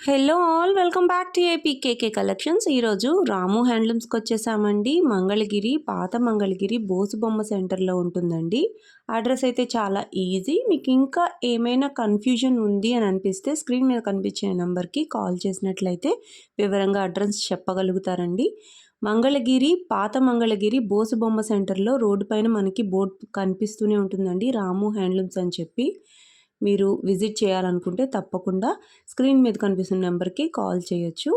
Hello all welcome back to APKK collections. ఈరోజు రాము హ్యాండ్లూమ్స్కి వచ్చేసామండి. మంగళగిరి, పాత మంగళగిరి బోసుబొమ్మ సెంటర్లో ఉంటుందండి. అడ్రస్ అయితే చాలా ఈజీ. మీకు ఇంకా ఏమైనా కన్ఫ్యూజన్ ఉంది అని అనిపిస్తే స్క్రీన్ మీద కనిపించే నెంబర్కి కాల్ చేసినట్లయితే వివరంగా అడ్రస్ చెప్పగలుగుతారండి. మంగళగిరి, పాత మంగళగిరి బోసుబొమ్మ సెంటర్లో రోడ్డు పైన మనకి బోర్డు కనిపిస్తూనే ఉంటుందండి, రాము హ్యాండ్లూమ్స్ అని చెప్పి. మీరు విజిట్ చేయాలనుకుంటే తప్పకుండా స్క్రీన్ మీద కనిపిస్తున్న నెంబర్కి కాల్ చేయొచ్చు.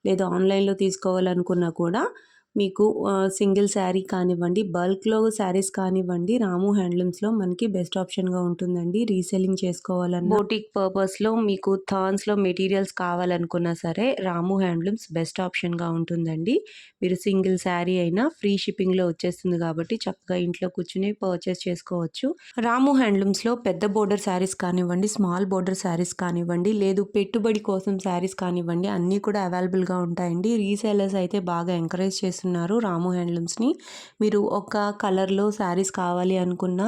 లేదా ఆన్లైన్లో తీసుకోవాలనుకున్నా కూడా మీకు సింగిల్ శారీ కానివ్వండి, బల్క్లో శారీస్ కానివ్వండి, రాము హ్యాండ్లూమ్స్లో మనకి బెస్ట్ ఆప్షన్గా ఉంటుందండి. రీసెల్లింగ్ చేసుకోవాలన్నా, బోటిక్ పర్పస్లో మీకు థాన్స్లో మెటీరియల్స్ కావాలనుకున్నా సరే రాము హ్యాండ్లూమ్స్ బెస్ట్ ఆప్షన్గా ఉంటుందండి. మీరు సింగిల్ శారీ అయినా ఫ్రీ షిప్పింగ్లో వచ్చేస్తుంది కాబట్టి చక్కగా ఇంట్లో కూర్చుని పర్చేస్ చేసుకోవచ్చు. రాము హ్యాండ్లూమ్స్లో పెద్ద బోర్డర్ శారీస్ కానివ్వండి, స్మాల్ బోర్డర్ శారీస్ కానివ్వండి, లేదు పెట్టుబడి కోసం శారీస్ కానివ్వండి, అన్నీ కూడా అవైలబుల్గా ఉంటాయండి. రీసేలర్స్ అయితే బాగా ఎంకరేజ్ చేస్తున్నారు రాము హ్యాండ్లూమ్స్ని. మీరు ఒక కలర్లో శారీస్ కావాలి అనుకున్నా,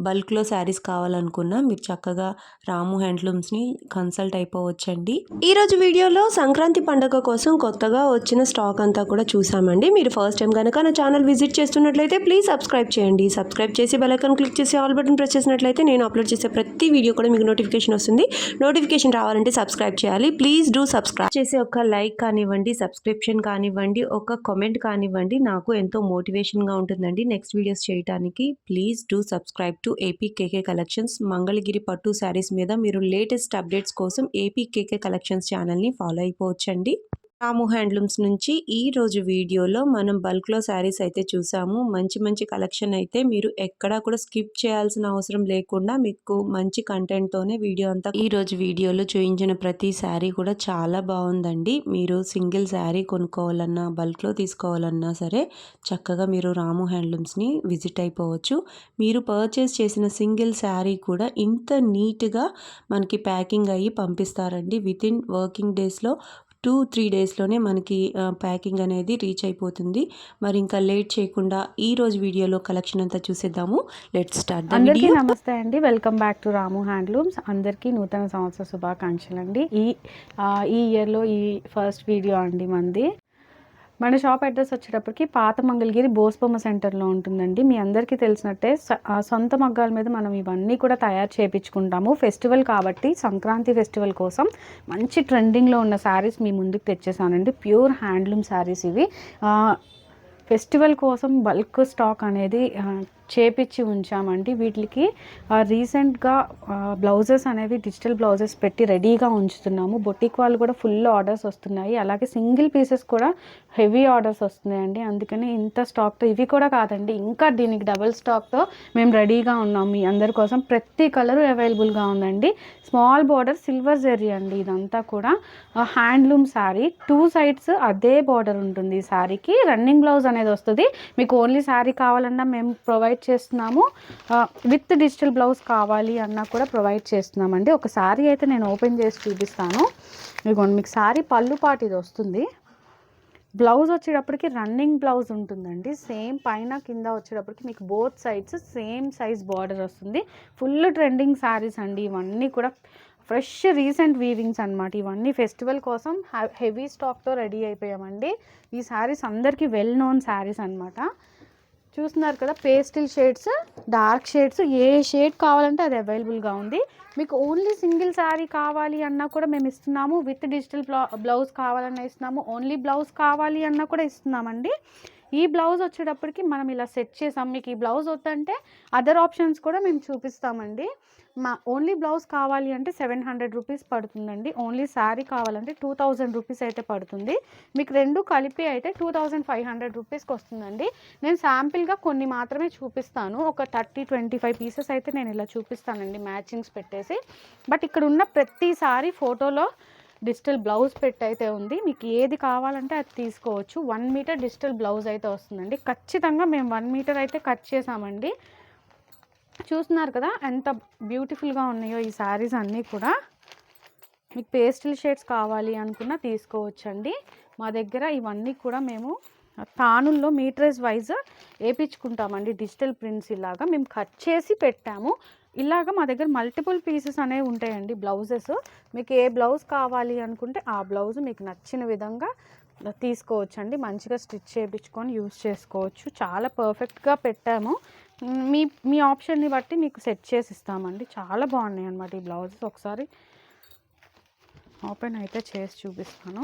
బల్క్లో శారీస్ కావాలనుకున్నా మీరు చక్కగా రాము హ్యాండ్లూమ్స్ని కన్సల్ట్ అయిపోవచ్చండి. ఈరోజు వీడియోలో సంక్రాంతి పండుగ కోసం కొత్తగా వచ్చిన స్టాక్ అంతా కూడా చూసామండి. మీరు ఫస్ట్ టైం కనుక నా ఛానల్ విజిట్ చేస్తున్నట్లయితే ప్లీజ్ సబ్స్క్రైబ్ చేయండి. సబ్స్క్రైబ్ చేసి బెల్ ఐకాన్ క్లిక్ చేసి ఆల్ బటన్ ప్రెస్ చేసినట్లయితే నేను అప్లోడ్ చేసే ప్రతి వీడియో కూడా మీకు నోటిఫికేషన్ వస్తుంది. నోటిఫికేషన్ రావాలంటే సబ్స్క్రైబ్ చేయాలి. ప్లీజ్ డూ సబ్స్క్రైబ్ చేసి ఒక లైక్ కానివ్వండి, సబ్స్క్రిప్షన్ కానివ్వండి, ఒక కామెంట్ కానివ్వండి, నాకు ఎంతో మోటివేషన్గా ఉంటుందండి నెక్స్ట్ వీడియోస్ చేయడానికి. Please do subscribe to APKK collections. Mangalagiri పట్టు శారీస్ మీద మీరు లేటెస్ట్ అప్డేట్స్ కోసం ఏపీకేకే కలెక్షన్స్ ఛానల్ని ఫాలో అయిపోవచ్చండి. రాము హ్యాండ్లూమ్స్ నుంచి ఈ రోజు వీడియోలో మనం బల్క్లో శారీస్ అయితే చూసాము. మంచి మంచి కలెక్షన్ అయితే మీరు ఎక్కడా కూడా స్కిప్ చేయాల్సిన అవసరం లేకుండా మీకు మంచి కంటెంట్తోనే వీడియో అంతా ఈ రోజు వీడియోలో చూపించిన ప్రతి శారీ కూడా చాలా బాగుందండి. మీరు సింగిల్ శారీ కొనుక్కోవాలన్నా, బల్క్లో తీసుకోవాలన్నా సరే చక్కగా మీరు రాము హ్యాండ్లూమ్స్ని విజిట్ అయిపోవచ్చు. మీరు పర్చేస్ చేసిన సింగిల్ శారీ కూడా ఇంత నీట్గా మనకి ప్యాకింగ్ అయ్యి పంపిస్తారండి. వితిన్ వర్కింగ్ డేస్లో 2-3 డేస్లోనే మనకి ప్యాకింగ్ అనేది రీచ్ అయిపోతుంది. మరి ఇంకా లేట్ చేయకుండా ఈ రోజు వీడియోలో కలెక్షన్ అంతా చూసేద్దాము. Let's start the video. నమస్తే అండి, welcome back to Ramu handlooms. అందరికీ నూతన సంవత్సర శుభాకాంక్షలు అండి. ఈ ఇయర్లో ఈ ఫస్ట్ వీడియో అండి మంది. మన షాప్ అడ్రస్ వచ్చేటప్పటికి పాత మంగళగిరి బోసుబొమ్మ సెంటర్లో ఉంటుందండి. మీ అందరికీ తెలిసినట్టే సొంత మగ్గాల మీద మనం ఇవన్నీ కూడా తయారు చేయించుకుంటాము. ఫెస్టివల్ కాబట్టి సంక్రాంతి ఫెస్టివల్ కోసం మంచి ట్రెండింగ్లో ఉన్న శారీస్ మీ ముందుకు తెచ్చేసానండి. ప్యూర్ హ్యాండ్లూమ్ శారీస్ ఇవి. ఫెస్టివల్ కోసం బల్క్ స్టాక్ అనేది చేపించి ఉంచామండి. వీటికి రీసెంట్గా బ్లౌజెస్ అనేవి డిజిటల్ బ్లౌజెస్ పెట్టి రెడీగా ఉంచుతున్నాము. బొటిక్ వాళ్ళు కూడా ఫుల్ ఆర్డర్స్ వస్తున్నాయి. అలాగే సింగిల్ పీసెస్ కూడా హెవీ ఆర్డర్స్ వస్తున్నాయండి. అందుకని ఇంత స్టాక్తో ఇవి కూడా కాదండి, ఇంకా దీనికి డబుల్ స్టాక్తో మేము రెడీగా ఉన్నాము మీ అందరి కోసం. ప్రతి కలరు అవైలబుల్గా ఉందండి. స్మాల్ బార్డర్ సిల్వర్ జెర్రీ అండి. ఇదంతా కూడా హ్యాండ్లూమ్ శారీ. 2 సైడ్స్ అదే బార్డర్ ఉంటుంది. ఈ శారీకి రన్నింగ్ బ్లౌజ్ అనేది వస్తుంది. మీకు ఓన్లీ శారీ కావాలన్నా మేము ప్రొవైడ్ చేస్తున్నాము. విత్ డిజిటల్ బ్లౌజ్ కావాలి అన్నా కూడా ప్రొవైడ్ చేస్తున్నామండి. ఒక శారీ అయితే నేను ఓపెన్ చేసి చూపిస్తాను. ఇదిగోండి, మీకు శారీ పళ్ళు పాటు ఇది వస్తుంది. బ్లౌజ్ వచ్చేటప్పటికి రన్నింగ్ బ్లౌజ్ ఉంటుందండి. సేమ్ పైన కింద వచ్చేటప్పటికి మీకు both sides same size border వస్తుంది. ఫుల్ ట్రెండింగ్ శారీస్ అండి ఇవన్నీ కూడా. ఫ్రెష్ రీసెంట్ వీవింగ్స్ అనమాట. ఇవన్నీ ఫెస్టివల్ కోసం హెవీ స్టాక్తో రెడీ అయిపోయామండి. ఈ శారీస్ అందరికీ వెల్ నోన్ శారీస్ అనమాట. చూస్తున్నారు కదా, పేస్టిల్ షేడ్స్, డార్క్ షేడ్స్, ఏ షేడ్ కావాలంటే అది అవైలబుల్గా ఉంది. మీకు ఓన్లీ సింగిల్ శారీ కావాలి అన్నా కూడా మేము ఇస్తున్నాము. విత్ డిజిటల్ బ్లౌజ్ కావాలన్నా ఇస్తున్నాము. ఓన్లీ బ్లౌజ్ కావాలి అన్నా కూడా ఇస్తున్నామండి. ఈ బ్లౌజ్ వచ్చేటప్పటికి మనం ఇలా సెట్ చేసాం. మీకు ఈ బ్లౌజ్ వద్దంటే అదర్ ఆప్షన్స్ కూడా మేము చూపిస్తామండి. ఓన్లీ బ్లౌజ్ కావాలి అంటే 700 రూపీస్ పడుతుందండి. ఓన్లీ శారీ కావాలంటే 2000 రూపీస్ అయితే పడుతుంది. మీకు రెండు కలిపి అయితే 2500 రూపీస్కి వస్తుందండి. నేను శాంపిల్గా కొన్ని మాత్రమే చూపిస్తాను. ఒక 30-25 పీసెస్ అయితే నేను ఇలా చూపిస్తానండి మ్యాచింగ్స్ పెట్టేసి. బట్ ఇక్కడ ఉన్న ప్రతి శారీ ఫోటోలో డిజిటల్ బ్లౌజ్ పెట్టి అయితే ఉంది. మీకు ఏది కావాలంటే అది తీసుకోవచ్చు. 1 మీటర్ డిజిటల్ బ్లౌజ్ అయితే వస్తుందండి. ఖచ్చితంగా మేము 1 మీటర్ అయితే కట్ చేసామండి. చూస్తున్నారు కదా ఎంత బ్యూటిఫుల్గా ఉన్నాయో ఈ శారీస్ అన్నీ కూడా. మీకు పేస్టల్ షేడ్స్ కావాలి అనుకున్నా తీసుకోవచ్చండి. మా దగ్గర ఇవన్నీ కూడా మేము తానుల్లో మీటరేజ్ వైజ్ వేయించుకుంటామండి. డిజిటల్ ప్రింట్స్ ఇలాగా మేము కట్ చేసి పెట్టాము. ఇలాగ మా దగ్గర మల్టిపుల్ పీసెస్ అనేవి ఉంటాయండి బ్లౌజెస్. మీకు ఏ బ్లౌజ్ కావాలి అనుకుంటే ఆ బ్లౌజ్ మీకు నచ్చిన విధంగా తీసుకోవచ్చండి. మంచిగా స్టిచ్ చేయించుకొని యూస్ చేసుకోవచ్చు. చాలా పర్ఫెక్ట్గా పెట్టాము. మీ మీ ఆప్షన్ని బట్టి మీకు సెట్ చేసి ఇస్తామండి. చాలా బాగున్నాయి అన్నమాట ఈ బ్లౌజెస్. ఒకసారి ఓపెన్ అయితే చేసి చూపిస్తాను.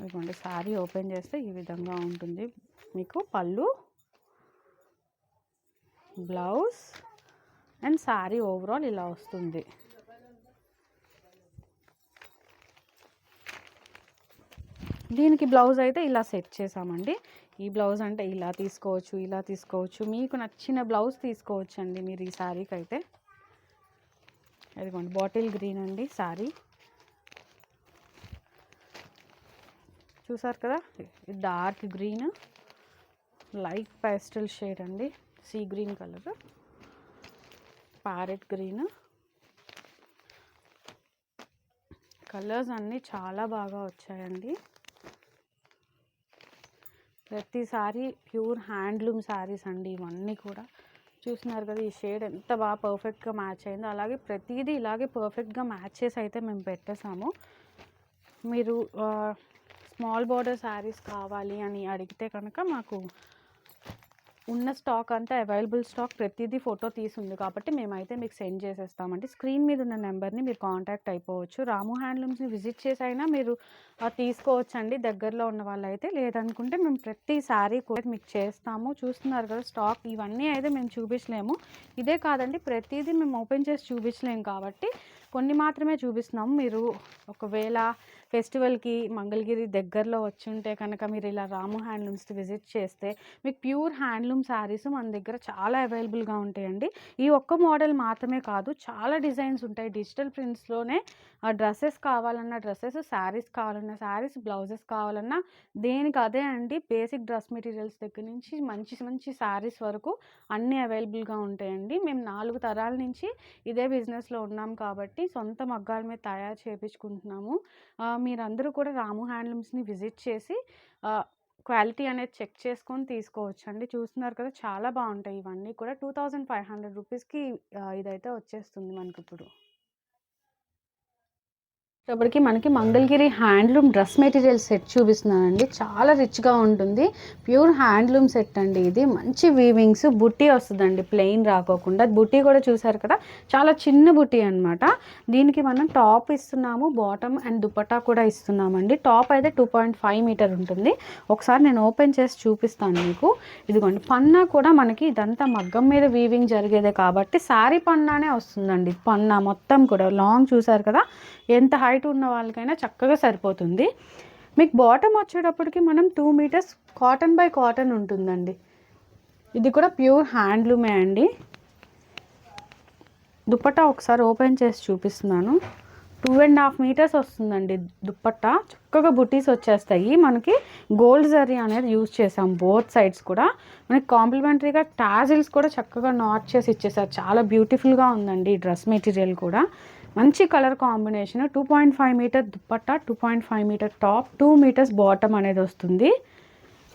ఇదిగోండి, శారీ ఓపెన్ చేస్తే ఈ విధంగా ఉంటుంది. మీకు పళ్ళు, బ్లౌజ్ అండ్ శారీ ఓవరాల్ ఇలా వస్తుంది. దీనికి బ్లౌజ్ అయితే ఇలా సెట్ చేసామండి. ఈ బ్లౌజ్ అంటే ఇలా తీసుకోవచ్చు, ఇలా తీసుకోవచ్చు. మీకు నచ్చిన బ్లౌజ్ తీసుకోవచ్చు అండి మీరు ఈ శారీకి అయితే. ఇదిగోండి, బాటిల్ గ్రీన్ అండి శారీ. చూసారు కదా, dark green, light pastel shade అండి, sea green colour, parrot green. Colours అన్నీ చాలా బాగా వచ్చాయండి. ప్రతిసారి ప్యూర్ హ్యాండ్లూమ్ శారీస్ అండి ఇవన్నీ కూడా. చూస్తున్నారు కదా ఈ షేడ్ ఎంత బాగా పర్ఫెక్ట్గా మ్యాచ్ అయిందో. అలాగే ప్రతిదీ ఇలాగే పర్ఫెక్ట్గా మ్యాచ్ చేసి అయితే మేము పెట్టేసాము. మీరు స్మాల్ బార్డర్ శారీస్ కావాలి అని అడిగితే కనుక మాకు ఉన్న స్టాక్ అంతా అవైలబుల్ స్టాక్ ప్రతిదీ ఫోటో తీసుంది కాబట్టి మేమైతే మీకు సెండ్ చేసేస్తామండి. స్క్రీన్ మీద ఉన్న నెంబర్ని మీరు కాంటాక్ట్ అయిపోవచ్చు. రాము హ్యాండ్లూమ్స్ని విజిట్ చేసి అయినా మీరు తీసుకోవచ్చండి దగ్గరలో ఉన్న వాళ్ళైతే. లేదనుకుంటే మేము ప్రతి శారీ కూడా మీకు చేస్తాము. చూస్తున్నారు కదా స్టాక్, ఇవన్నీ అయితే మేము చూపించలేము. ఇదే కాదండి, ప్రతిదీ మేము ఓపెన్ చేసి చూపించలేము కాబట్టి కొన్ని మాత్రమే చూపిస్తున్నాము. మీరు ఒకవేళ ఫెస్టివల్కి మంగళగిరి దగ్గరలో వచ్చి ఉంటే కనుక మీరు ఇలా రాము హ్యాండ్లూమ్స్కి విజిట్ చేస్తే మీకు ప్యూర్ హ్యాండ్లూమ్ శారీస్ మన దగ్గర చాలా అవైలబుల్గా ఉంటాయండి. ఈ ఒక్క మోడల్ మాత్రమే కాదు, చాలా డిజైన్స్ ఉంటాయి. డిజిటల్ ప్రింట్స్లోనే డ్రెస్సెస్ కావాలన్నా డ్రెస్సెస్, శారీస్ కావాలన్నా శారీస్, బ్లౌజెస్ కావాలన్నా దేనికి అదే అండి. బేసిక్ డ్రెస్ మెటీరియల్స్ దగ్గర నుంచి మంచి మంచి శారీస్ వరకు అన్నీ అవైలబుల్గా ఉంటాయండి. మేము 4 తరాల నుంచి ఇదే బిజినెస్లో ఉన్నాం కాబట్టి సొంత మగ్గాల మీద తయారు చేయించుకుంటున్నాము. మీరందరూ కూడా రాము హ్యాండ్లూమ్స్ని విజిట్ చేసి క్వాలిటీ అనేది చెక్ చేసుకొని తీసుకోవచ్చు అండి. చూస్తున్నారు కదా చాలా బాగుంటాయి ఇవన్నీ కూడా. 2500 రూపీస్కి ఇదైతే వచ్చేస్తుంది మనకి ఇప్పుడు. ఇప్పటికి మనకి Mangalagiri handloom dress material set చూపిస్తున్నానండి. చాలా రిచ్గా ఉంటుంది. ప్యూర్ హ్యాండ్లూమ్ సెట్ అండి ఇది. మంచి వీవింగ్స్, బుట్టి వస్తుందండి ప్లెయిన్ రాకోకుండా. బుట్టి కూడా చూసారు కదా, చాలా చిన్న బుట్టి అనమాట. దీనికి మనం టాప్ ఇస్తున్నాము, బాటమ్ అండ్ దుపట్టా కూడా ఇస్తున్నామండి. టాప్ అయితే 2.5 మీటర్ ఉంటుంది. ఒకసారి నేను ఓపెన్ చేసి చూపిస్తాను మీకు. ఇదిగోండి, పన్నా కూడా మనకి ఇదంతా మగ్గం మీద వీవింగ్ జరిగేదే కాబట్టి శారీ పన్నానే వస్తుందండి. పన్నా మొత్తం కూడా లాంగ్ చూసారు కదా, ఎంత హైట్ ఉన్న వాళ్ళకైనా చక్కగా సరిపోతుంది. మీకు బాటమ్ వచ్చేటప్పటికి మనం 2 మీటర్స్ కాటన్ బై కాటన్ ఉంటుందండి. ఇది కూడా ప్యూర్ హ్యాండ్లూమే అండి. దుపట్టా ఒకసారి ఓపెన్ చేసి చూపిస్తున్నాను. 2.5 మీటర్స్ వస్తుందండి దుపట్టా. చక్కగా బుటీస్ వచ్చేస్తాయి. మనకి గోల్డ్ జరీ అనేది యూజ్ చేసాం బోత్ సైడ్స్ కూడా. మనకి కాంప్లిమెంటరీగా టాజిల్స్ కూడా చక్కగా నాట్ చేసి ఇచ్చేసారు. చాలా బ్యూటిఫుల్గా ఉందండి ఈ డ్రెస్ మెటీరియల్ కూడా. మంచి colour combination. 2.5 metre dupatta, 2.5 metre top, 2 metres bottom అనేది వస్తుంది.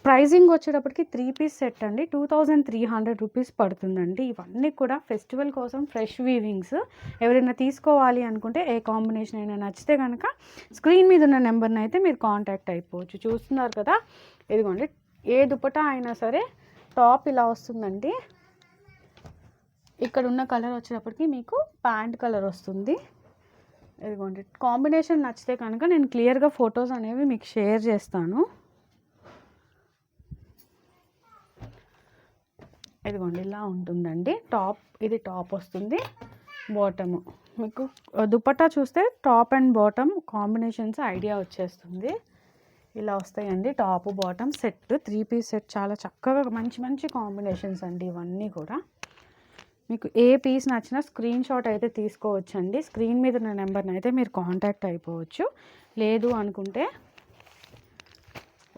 ప్రైజింగ్ వచ్చేటప్పటికి 3 పీస్ సెట్ అండి. 2300 రూపీస్ పడుతుందండి. ఇవన్నీ కూడా ఫెస్టివల్ కోసం ఫ్రెష్ వీవింగ్స్. ఎవరైనా తీసుకోవాలి అనుకుంటే ఏ కాంబినేషన్ అయినా నచ్చితే కనుక స్క్రీన్ మీద ఉన్న నెంబర్ని అయితే మీరు కాంటాక్ట్ అయిపోవచ్చు. చూస్తున్నారు కదా, ఇదిగోండి, ఏ దుపట్టా అయినా సరే టాప్ ఇలా వస్తుందండి. ఇక్కడ ఉన్న కలర్ వచ్చేటప్పటికి మీకు ప్యాంట్ కలర్ వస్తుంది. ఇదిగోండి, కాంబినేషన్ నచ్చితే కనుక నేను క్లియర్గా ఫొటోస్ అనేవి మీకు షేర్ చేస్తాను. ఇదిగోండి, ఇలా ఉంటుందండి టాప్. ఇది టాప్ వస్తుంది, బాటము. మీకు దుపట్టా చూస్తే top and bottom combinations idea వచ్చేస్తుంది. ఇలా వస్తాయండి top bottom set. 3 piece set. చాలా చక్కగా మంచి మంచి కాంబినేషన్స్ అండి ఇవన్నీ కూడా. మీకు ఏ పీస్ నచ్చినా స్క్రీన్ షాట్ అయితే తీసుకోవచ్చండి. స్క్రీన్ మీద ఉన్న నెంబర్ని అయితే మీరు కాంటాక్ట్ అయిపోవచ్చు. లేదు అనుకుంటే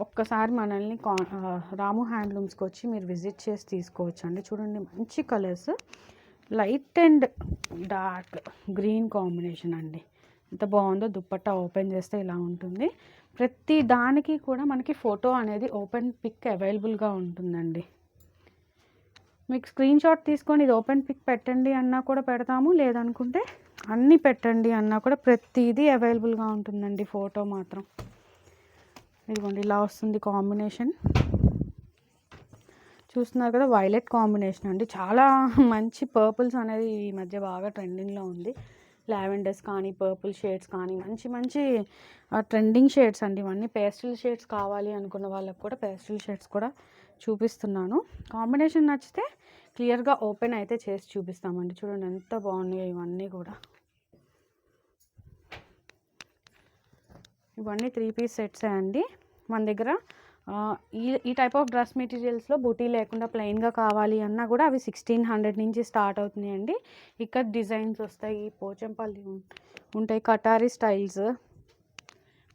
ఒక్కసారి మనల్ని రాము హ్యాండ్లూమ్స్కి వచ్చి మీరు విజిట్ చేసి తీసుకోవచ్చు అండి. చూడండి, మంచి colours, light and dark green combination అండి. ఎంత బాగుందో. దుపట్టా ఓపెన్ చేస్తే ఇలా ఉంటుంది. ప్రతి దానికి కూడా మనకి ఫోటో అనేది ఓపెన్ పిక్ అవైలబుల్గా ఉంటుందండి. మీకు స్క్రీన్ షాట్ తీసుకొని ఇది ఓపెన్ పిక్ పెట్టండి అన్నా కూడా పెడతాము, లేదనుకుంటే అన్నీ పెట్టండి అన్నా కూడా ప్రతిదీ అవైలబుల్గా ఉంటుందండి. ఫోటో మాత్రం ఇదిగోండి ఇలా వస్తుంది కాంబినేషన్. చూస్తున్నారు కదా, వైలెట్ కాంబినేషన్ అండి. చాలా మంచి పర్పుల్స్ అనేది ఈ మధ్య బాగా ట్రెండింగ్లో ఉంది. లావెండర్స్ కానీ పర్పుల్ షేడ్స్ కానీ మంచి మంచి ట్రెండింగ్ షేడ్స్ అండి ఇవన్నీ. పేస్టల్ షేడ్స్ కావాలి అనుకున్న వాళ్ళకి కూడా పేస్టల్ షేడ్స్ కూడా చూపిస్తున్నాను. కాంబినేషన్ నచ్చితే క్లియర్గా ఓపెన్ అయితే చేసి చూపిస్తామండి. చూడండి ఎంత బాగున్నాయో ఇవన్నీ కూడా. ఇవన్నీ 3 పీస్ సెట్సే అండి మన దగ్గర. ఈ టైప్ ఆఫ్ డ్రెస్ మెటీరియల్స్లో బూటీ లేకుండా ప్లెయిన్గా కావాలి అన్నా కూడా అవి 1600 నుంచి స్టార్ట్ అవుతున్నాయండి. ఇక్కడ డిజైన్స్ వస్తాయి, పోచంపల్లి ఉంటాయి, కటారీ styles,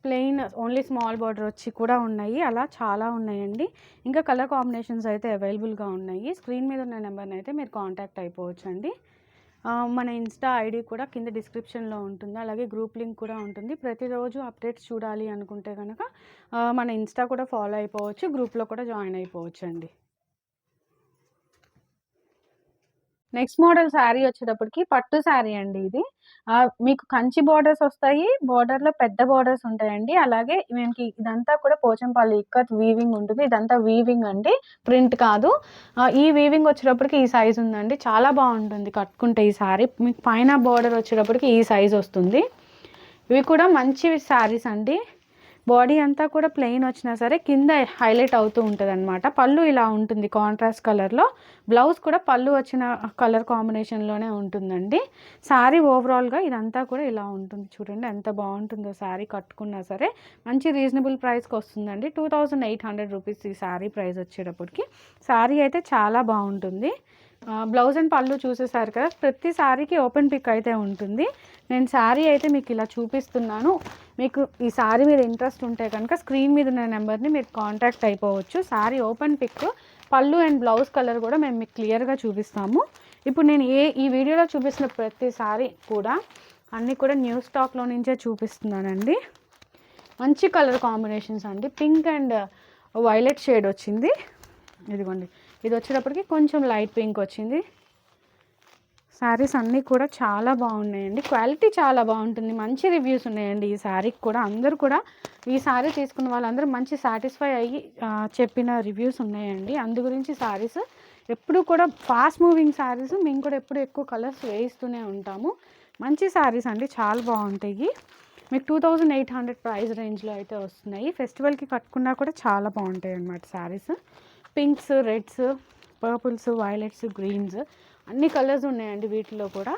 plain only small border వచ్చి కూడా ఉన్నాయి. అలా చాలా ఉన్నాయండి. ఇంకా కలర్ కాంబినేషన్స్ అయితే అవైలబుల్గా ఉన్నాయి. స్క్రీన్ మీద ఉన్న నెంబర్ని అయితే మీరు కాంటాక్ట్ అయిపోవచ్చు అండి. మన ఇన్స్టా ఐడి కూడా కింద డిస్క్రిప్షన్లో ఉంటుంది, అలాగే గ్రూప్ లింక్ కూడా ఉంటుంది. ప్రతిరోజు అప్డేట్స్ చూడాలి అనుకుంటే కనుక మన ఇన్స్టా కూడా ఫాలో అయిపోవచ్చు, గ్రూప్లో కూడా జాయిన్ అయిపోవచ్చు అండి. నెక్స్ట్ మోడల్ శారీ వచ్చేటప్పటికి పట్టు శారీ అండి ఇది. మీకు కంచి బోర్డర్స్ వస్తాయి, బోర్డర్లో పెద్ద బోర్డర్స్ ఉంటాయండి. అలాగే మనకి ఇదంతా కూడా పోచంపల్లి ఇక్కత్ వీవింగ్ ఉంటుంది. ఇదంతా వీవింగ్ అండి, ప్రింట్ కాదు. ఈ వీవింగ్ వచ్చేటప్పటికి ఈ సైజ్ ఉందండి. చాలా బాగుంటుంది కట్టుకుంటే ఈ శారీ. మీకు పైన బోర్డర్ వచ్చేటప్పటికి ఈ సైజ్ వస్తుంది. ఇవి కూడా మంచి శారీస్ అండి. బాడీ అంతా కూడా ప్లెయిన్ వచ్చినా సరే కింద హైలైట్ అవుతూ ఉంటుంది అనమాట. పళ్ళు ఇలా ఉంటుంది కాంట్రాస్ట్ కలర్లో, బ్లౌజ్ కూడా పళ్ళు వచ్చిన కలర్ కాంబినేషన్లోనే ఉంటుందండి. శారీ ఓవరాల్గా ఇదంతా కూడా ఇలా ఉంటుంది. చూడండి ఎంత బాగుంటుందో శారీ కట్టుకున్నా సరే. మంచి రీజనబుల్ ప్రైస్కి వస్తుందండి. 2800 రూపీస్ ఈ శారీ ప్రైస్ వచ్చేటప్పటికి. శారీ అయితే చాలా బాగుంటుంది. బ్లౌజ్ అండ్ పళ్ళు చూసేసారు కదా, ప్రతి శారీకి ఓపెన్ పిక్ అయితే ఉంటుంది. నేను శారీ అయితే మీకు ఇలా చూపిస్తున్నాను. మీకు ఈ శారీ మీద ఇంట్రెస్ట్ ఉంటే కనుక స్క్రీన్ మీద ఉన్న నెంబర్ని మీరు కాంటాక్ట్ అయిపోవచ్చు. శారీ ఓపెన్ పిక్, పళ్ళు అండ్ బ్లౌజ్ కలర్ కూడా మేము మీకు క్లియర్గా చూపిస్తాము. ఇప్పుడు నేను ఈ వీడియోలో చూపిస్తున్న ప్రతి శారీ కూడా అన్నీ కూడా న్యూ స్టాక్లో నుంచే చూపిస్తున్నానండి. మంచి కలర్ కాంబినేషన్స్ అండి. పింక్ అండ్ వైలెట్ షేడ్ వచ్చింది. ఇదిగోండి, ఇది వచ్చేటప్పటికి కొంచెం లైట్ పింక్ వచ్చింది. శారీస్ అన్నీ కూడా చాలా బాగున్నాయండి. క్వాలిటీ చాలా బాగుంటుంది. మంచి రివ్యూస్ ఉన్నాయండి ఈ శారీకి కూడా. అందరూ కూడా ఈ శారీ తీసుకున్న వాళ్ళందరూ మంచి సాటిస్ఫై అయ్యి చెప్పిన రివ్యూస్ ఉన్నాయండి. అందు గురించి శారీస్ ఎప్పుడు కూడా ఫాస్ట్ మూవింగ్ శారీస్ మేము కూడా ఎప్పుడు ఎక్కువ కలర్స్ వేయిస్తూనే ఉంటాము. మంచి శారీస్ అండి, చాలా బాగుంటాయి. మీకు 2800 ప్రైస్ రేంజ్లో అయితే వస్తున్నాయి. ఫెస్టివల్కి కట్టుకున్నా కూడా చాలా బాగుంటాయి అన్నమాట saris. Pinks, reds, purples, violets, greens అన్ని కలర్స్ ఉన్నాయండి వీటిలో కూడా.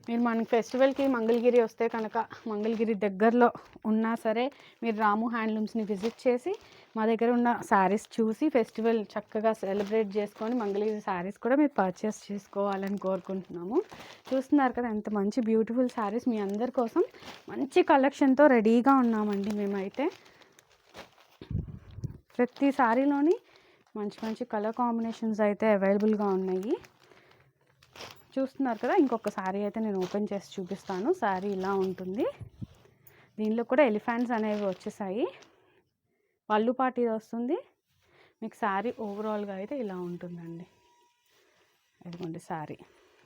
మీరు మనకి ఫెస్టివల్కి మంగళగిరి వస్తే కనుక మంగళగిరి దగ్గరలో ఉన్నా సరే మీరు రాము హ్యాండ్లూమ్స్ని విజిట్ చేసి మా దగ్గర ఉన్న శారీస్ చూసి ఫెస్టివల్ చక్కగా సెలబ్రేట్ చేసుకొని మంగళగిరి శారీస్ కూడా మీరు పర్చేస్ చేసుకోవాలని కోరుకుంటున్నాము. చూస్తున్నారు కదా ఎంత మంచి బ్యూటిఫుల్ శారీస్ మీ అందరి కోసం మంచి కలెక్షన్తో రెడీగా ఉన్నామండి మేమైతే. ప్రతి శారీలోని మంచి మంచి కలర్ కాంబినేషన్స్ అయితే అవైలబుల్గా ఉన్నాయి. చూస్తున్నారు కదా, ఇంకొక శారీ అయితే నేను ఓపెన్ చేసి చూపిస్తాను. శారీ ఇలా ఉంటుంది. దీనిలో కూడా ఎలిఫెంట్స్ అనేవి వచ్చేసాయి. పళ్ళు పాటు ఇది వస్తుంది. మీకు శారీ ఓవరాల్గా అయితే ఇలా ఉంటుందండి. ఇదిగోండి శారీ,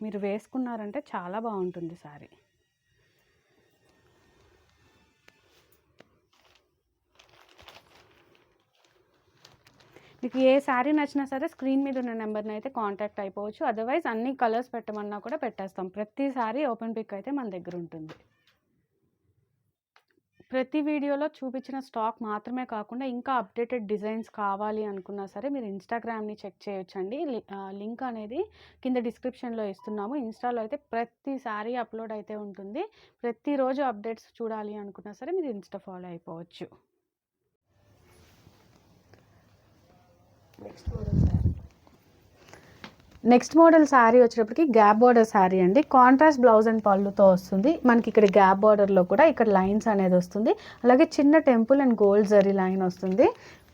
మీరు వేసుకున్నారంటే చాలా బాగుంటుంది శారీ. మీకు ఏ శారీ నచ్చినా సరే స్క్రీన్ మీద ఉన్న నెంబర్ని అయితే కాంటాక్ట్ అయిపోవచ్చు. అదర్వైజ్ అన్ని కలర్స్ పెట్టమన్నా కూడా పెట్టేస్తాం. ప్రతి శారీ ఓపెన్ పిక్ అయితే మన దగ్గర ఉంటుంది. ప్రతి వీడియోలో చూపించిన స్టాక్ మాత్రమే కాకుండా ఇంకా అప్డేటెడ్ డిజైన్స్ కావాలి అనుకున్నా సరే మీరు ఇన్స్టాగ్రామ్ని చెక్ చేయొచ్చండి. లింక్ అనేది కింద డిస్క్రిప్షన్లో ఇస్తున్నాము. ఇన్స్టాలో అయితే ప్రతి శారీ అప్లోడ్ అయితే ఉంటుంది. ప్రతిరోజు అప్డేట్స్ చూడాలి అనుకున్నా సరే మీరు ఇన్స్టా ఫాలో అయిపోవచ్చు. నెక్స్ట్ మోడల్ శారీ వచ్చేటప్పటికి గ్యాప్ బార్డర్ శారీ అండి. కాంట్రాస్ట్ బ్లౌజ్ అండ్ పళ్ళుతో వస్తుంది. మనకి ఇక్కడ గ్యాప్ బార్డర్లో కూడా ఇక్కడ లైన్స్ అనేది వస్తుంది. అలాగే చిన్న temple and gold zari line వస్తుంది.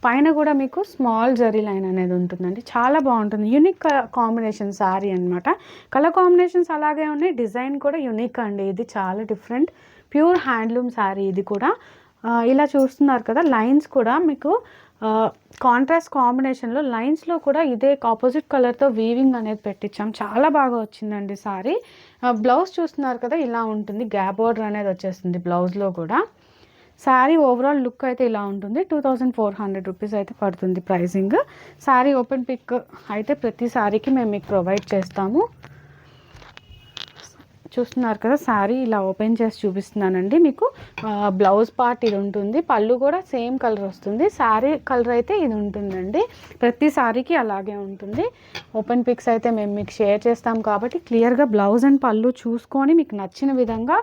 పైన కూడా మీకు స్మాల్ జరీ లైన్ అనేది ఉంటుందండి. చాలా బాగుంటుంది. యూనిక్ కాంబినేషన్ శారీ అనమాట. కలర్ కాంబినేషన్స్ అలాగే ఉన్నాయి, డిజైన్ కూడా యూనిక్ అండి. ఇది చాలా డిఫరెంట్ ప్యూర్ హ్యాండ్లూమ్ శారీ. ఇది కూడా ఇలా చూస్తున్నారు కదా, లైన్స్ కూడా మీకు కాంట్రాస్ట్ కాంబినేషన్లో లైన్స్లో కూడా ఇదే ఆపోజిట్ కలర్తో వీవింగ్ అనేది పెట్టించాం. చాలా బాగా వచ్చిందండి సారీ. బ్లౌజ్ చూస్తున్నారు కదా, ఇలా ఉంటుంది. గ్యాప్ బోర్డర్ అనేది వచ్చేస్తుంది బ్లౌజ్లో కూడా. శారీ ఓవరాల్ లుక్ అయితే ఇలా ఉంటుంది. 2400 రూపీస్ అయితే పడుతుంది ప్రైసింగ్. శారీ ఓపెన్ పిక్ అయితే ప్రతి శారీకి మేము మీకు ప్రొవైడ్ చేస్తాము. చూస్తున్నారు కదా, శారీ ఇలా ఓపెన్ చేసి చూపిస్తున్నానండి మీకు. బ్లౌజ్ పార్ట్ ఇది ఉంటుంది, పళ్ళు కూడా సేమ్ కలర్ వస్తుంది. శారీ కలర్ అయితే ఇది ఉంటుందండి. ప్రతి శారీకి అలాగే ఉంటుంది. ఓపెన్ పిక్స్ అయితే మేము మీకు షేర్ చేస్తాం కాబట్టి క్లియర్గా బ్లౌజ్ అండ్ పళ్ళు చూసుకొని మీకు నచ్చిన విధంగా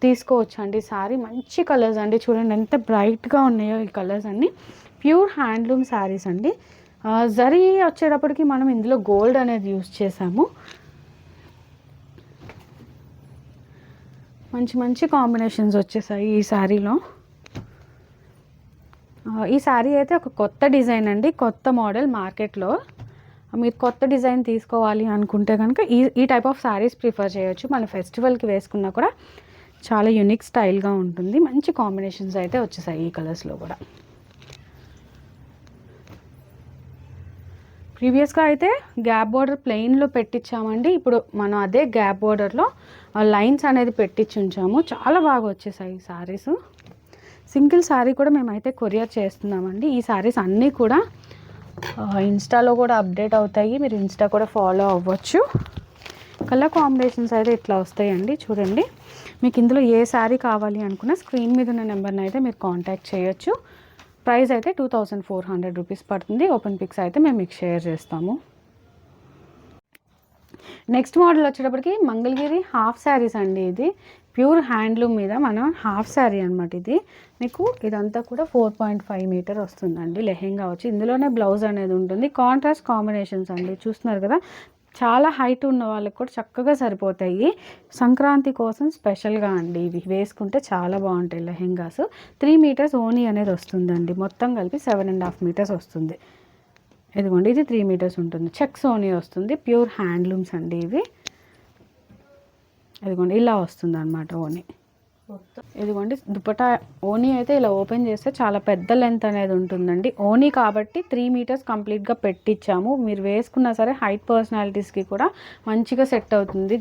తీసుకోవచ్చు అండి. శారీ మంచి కలర్స్ అండి, చూడండి ఎంత బ్రైట్గా ఉన్నాయో ఈ కలర్స్ అన్నీ. ప్యూర్ హ్యాండ్లూమ్ శారీస్ అండి. జరీ వచ్చేటప్పటికి మనం ఇందులో గోల్డ్ అనేది యూజ్ చేసాము. మంచి మంచి కాంబినేషన్స్ వచ్చేసాయి ఈ శారీలో. ఈ శారీ అయితే ఒక కొత్త డిజైన్ అండి, కొత్త మోడల్. మార్కెట్లో మీరు కొత్త డిజైన్ తీసుకోవాలి అనుకుంటే కనుక ఈ టైప్ ఆఫ్ శారీస్ ప్రిఫర్ చేయొచ్చు. మన ఫెస్టివల్కి వేసుకున్నా కూడా చాలా యూనిక్ స్టైల్గా ఉంటుంది. మంచి కాంబినేషన్స్ అయితే వచ్చేసాయి ఈ కలర్స్లో కూడా. ప్రీవియస్గా అయితే గ్యాప్ బోర్డర్ ప్లెయిన్లో పెట్టించామండి. ఇప్పుడు మనం అదే గ్యాప్ బోర్డర్లో లైన్స్ అనేది పెట్టించి ఉంచాము. చాలా బాగా వచ్చేసాయి ఈ శారీస్. సింగిల్ శారీ కూడా మేమైతే కొరియర్ చేస్తున్నామండి. ఈ శారీస్ అన్నీ కూడా ఇన్స్టాలో కూడా అప్డేట్ అవుతాయి, మీరు ఇన్స్టా కూడా ఫాలో అవ్వచ్చు. కలర్ కాంబినేషన్స్ అయితే ఇట్లా వస్తాయండి, చూడండి. మీకు ఇందులో ఏ శారీ కావాలి అనుకున్నా స్క్రీన్ మీద ఉన్న నెంబర్ని అయితే మీరు కాంటాక్ట్ చేయొచ్చు. ప్రైస్ అయితే 2400 రూపీస్ పడుతుంది. ఓపెన్ పిక్స్ అయితే మేము మీకు షేర్ చేస్తాము. నెక్స్ట్ మోడల్ వచ్చేటప్పటికి మంగళగిరి హాఫ్ శారీస్ అండి. ఇది ప్యూర్ హ్యాండ్లూమ్ మీద మన హాఫ్ శారీ అనమాట. ఇది మీకు ఇదంతా కూడా 4.5 మీటర్ వస్తుందండి లెహెంగా వచ్చి. ఇందులోనే బ్లౌజ్ అనేది ఉంటుంది. కాంట్రాస్ట్ కాంబినేషన్స్ అండి, చూస్తున్నారు కదా. చాలా హైట్ ఉన్న వాళ్ళకి కూడా చక్కగా సరిపోతాయి. సంక్రాంతి కోసం స్పెషల్గా అండి ఇవి వేసుకుంటే చాలా బాగుంటాయి లెహెంగాస్. 3 మీటర్స్ ఓనీ అనేది వస్తుందండి. మొత్తం కలిపి 7.5 మీటర్స్ వస్తుంది. ఇదిగోండి, ఇది 3 మీటర్స్ ఉంటుంది. చెక్స్ ఓనీ వస్తుంది. ప్యూర్ హ్యాండ్లూమ్స్ అండి ఇవి. ఇదిగోండి ఇలా వస్తుంది అనమాట ఓనీ. ఇదిగోండి దుపట్టా ఓనీ అయితే ఇలా ఓపెన్ చేస్తే చాలా పెద్ద లెంత్ అనేది ఉంటుందండి. ఓనీ కాబట్టి 3 మీటర్స్ కంప్లీట్గా పెట్టించాము. మీరు వేసుకున్నా సరే హైట్ పర్సనాలిటీస్కి కూడా మంచిగా సెట్ అవుతుంది.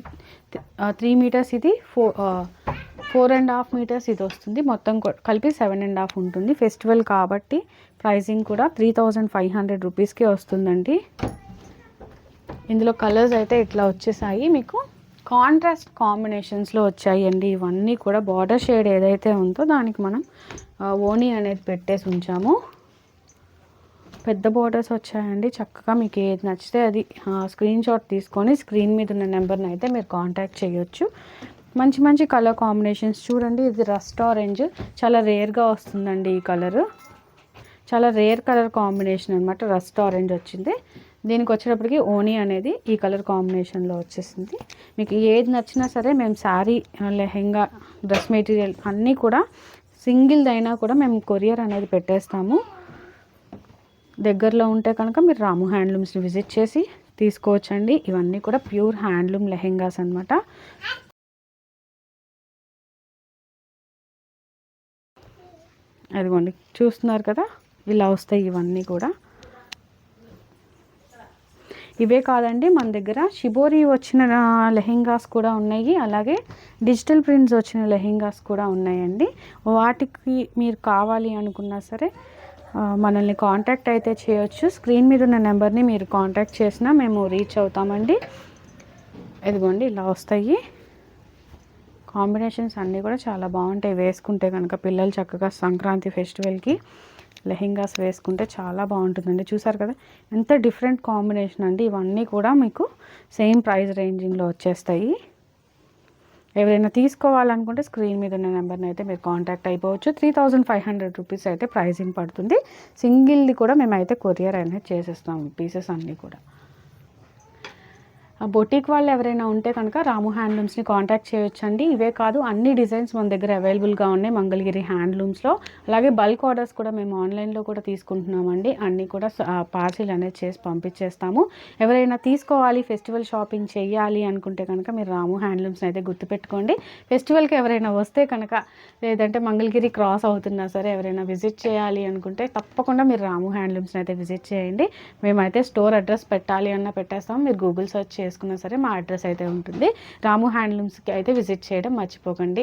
3 మీటర్స్ ఇది, 4.5 మీటర్స్ ఇది వస్తుంది. మొత్తం కలిపి 7.5 ఉంటుంది. ఫెస్టివల్ కాబట్టి ప్రైసింగ్ కూడా 3500 రూపీస్కి వస్తుందండి. ఇందులో కలర్స్ అయితే ఇట్లా వచ్చేసాయి. మీకు కాంట్రాస్ట్ కాంబినేషన్స్లో వచ్చాయండి ఇవన్నీ కూడా. బార్డర్ షేడ్ ఏదైతే ఉందో దానికి మనం ఓనీ అనేది పెట్టేసి ఉంచాము. పెద్ద బార్డర్స్ వచ్చాయండి. చక్కగా మీకు ఏది నచ్చితే అది స్క్రీన్ షాట్ తీసుకొని స్క్రీన్ మీద ఉన్న నెంబర్ని అయితే మీరు కాంటాక్ట్ చేయొచ్చు. మంచి మంచి కలర్ కాంబినేషన్స్ చూడండి. ఇది రస్ట్ ఆరెంజ్, చాలా రేర్గా వస్తుందండి ఈ కలరు. చాలా రేర్ కలర్ కాంబినేషన్ అనమాట. రస్ట్ ఆరెంజ్ వచ్చింది. దీనికి వచ్చేటప్పటికి ఓనీ అనేది ఈ కలర్ కాంబినేషన్లో వచ్చేసింది. మీకు ఏది నచ్చినా సరే మేము శారీ, లెహెంగా, డ్రెస్ మెటీరియల్ అన్నీ కూడా సింగిల్దైనా కూడా మేము కొరియర్ అనేది పెట్టేస్తాము. దగ్గరలో ఉంటే కనుక మీరు రాము హ్యాండ్లూమ్స్ని విజిట్ చేసి తీసుకోవచ్చండి. ఇవన్నీ కూడా ప్యూర్ హ్యాండ్లూమ్ లెహెంగాస్ అనమాట. అదిగోండి చూస్తున్నారు కదా, ఇలా వస్తాయి ఇవన్నీ కూడా. ఇవే కాదండి, మన దగ్గర షిబోరి వచ్చిన లెహెంగాస్ కూడా ఉన్నాయి. అలాగే డిజిటల్ ప్రింట్స్ వచ్చిన లెహెంగాస్ కూడా ఉన్నాయండి. వాటికి మీరు కావాలి అనుకున్నా సరే మనల్ని కాంటాక్ట్ అయితే చేయొచ్చు. స్క్రీన్ మీద ఉన్న నెంబర్ని మీరు కాంటాక్ట్ చేసినా మేము రీచ్ అవుతామండి. ఇదిగోండి ఇలా వస్తాయి. కాంబినేషన్స్ అన్నీ కూడా చాలా బాగుంటాయి. వేసుకుంటే కనుక పిల్లలు చక్కగా సంక్రాంతి ఫెస్టివల్కి లెహెంగాస్ వేసుకుంటే చాలా బాగుంటుందండి. చూసారు కదా ఎంత డిఫరెంట్ కాంబినేషన్ అండి. ఇవన్నీ కూడా మీకు సేమ్ ప్రైస్ రేంజింగ్లో వచ్చేస్తాయి. ఎవరైనా తీసుకోవాలనుకుంటే స్క్రీన్ మీద ఉన్న నెంబర్ని అయితే మీరు కాంటాక్ట్ అయిపోవచ్చు. 3500 రూపీస్ అయితే ప్రైసింగ్ పడుతుంది. సింగిల్ది కూడా మేమైతే కొరియర్ అనేది చేసేస్తాము పీసెస్ అన్నీ కూడా. బొటిక్ వాళ్ళు ఎవరైనా ఉంటే కనుక రాము హ్యాండ్లూమ్స్ని కాంటాక్ట్ చేయొచ్చండి. ఇవే కాదు అన్ని డిజైన్స్ మన దగ్గర అవైలబుల్గా ఉన్నాయి మంగళగిరి హ్యాండ్లూమ్స్లో. అలాగే బల్క్ ఆర్డర్స్ కూడా మేము ఆన్లైన్లో కూడా తీసుకుంటున్నామండి. అన్నీ కూడా పార్సిల్ అనేది చేసి పంపించేస్తాము. ఎవరైనా తీసుకోవాలి, ఫెస్టివల్ షాపింగ్ చేయాలి అనుకుంటే కనుక మీరు రాము హ్యాండ్లూమ్స్ని అయితే గుర్తుపెట్టుకోండి. ఫెస్టివల్కి ఎవరైనా వస్తే కనుక, లేదంటే మంగళగిరి క్రాస్ అవుతున్నా సరే ఎవరైనా విజిట్ చేయాలి అనుకుంటే తప్పకుండా మీరు రాము హ్యాండ్లూమ్స్ని అయితే విజిట్ చేయండి. మేమైతే స్టోర్ అడ్రస్ పెట్టాలి అన్న పెట్టేస్తాం. మీరు గూగుల్ సెర్చ్ చేసుకున్నా సరే మా అడ్రస్ అయితే ఉంటుంది. రాము హ్యాండ్లూమ్స్కి అయితే విజిట్ చేయడం మర్చిపోకండి.